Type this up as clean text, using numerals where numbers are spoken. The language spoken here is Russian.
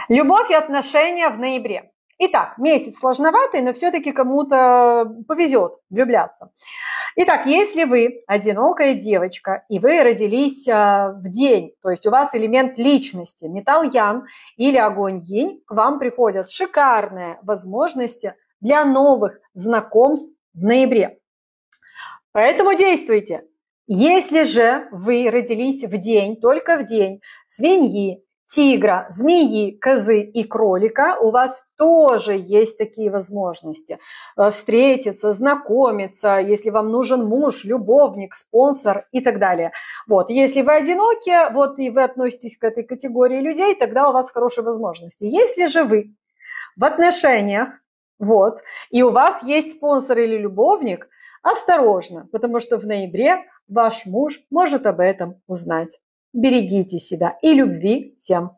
Любовь и отношения в ноябре. Итак, месяц сложноватый, но все-таки кому-то повезет влюбляться. Итак, если вы одинокая девочка, и вы родились в день, то есть у вас элемент личности, металл Ян или огонь Йинь, к вам приходят шикарные возможности для новых знакомств в ноябре. Поэтому действуйте. Если же вы родились в день, только в день свиньи, тигра, змеи, козы и кролика, у вас тоже есть такие возможности. Встретиться, знакомиться, если вам нужен муж, любовник, спонсор и так далее. Вот. Если вы одиноки, вот и вы относитесь к этой категории людей, тогда у вас хорошие возможности. Если же вы в отношениях, вот, и у вас есть спонсор или любовник, осторожно, потому что в ноябре ваш муж может об этом узнать. Берегите себя и любви всем.